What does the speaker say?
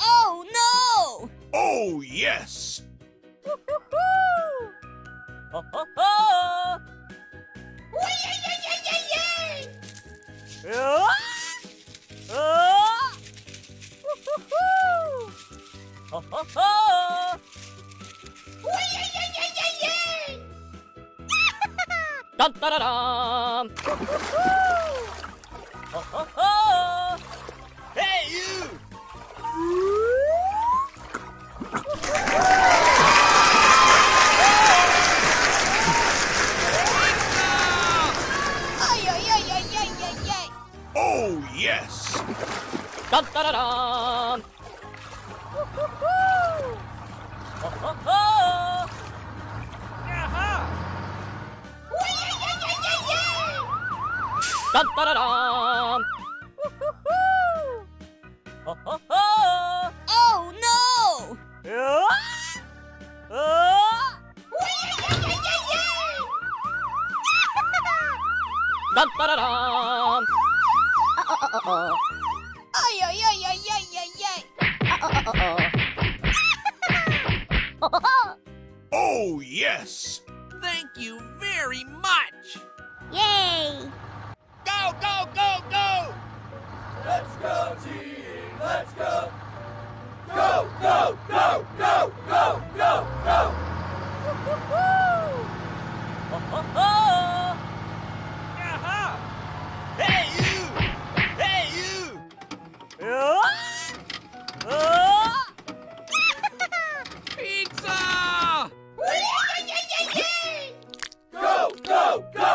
Oh, no! Oh, yes! Ho, ho, ho! Ah! Ah! Woo-hoo-hoo! Ho, ho, ho! Dun, da, da, dum! Ho, ho, ho! Hey, you! Oh, yes! Dun, da, da, dum! Woo-hoo-hoo! Ho, ho, ho! Dun, da, da, dum! Woo-hoo-hoo! Ho, ho, ho! Oh, no! Ah! Ah! Dun, da, da, dum! Oh, yes! Thank you very much. Yay! Go, go, go, go! Let's go, team! Let's go! Go, go, go, go, go, go, go! Ho, ho, ho! Hey, you! Hey, you! Ah! Ah! Pizza! Go, go, go!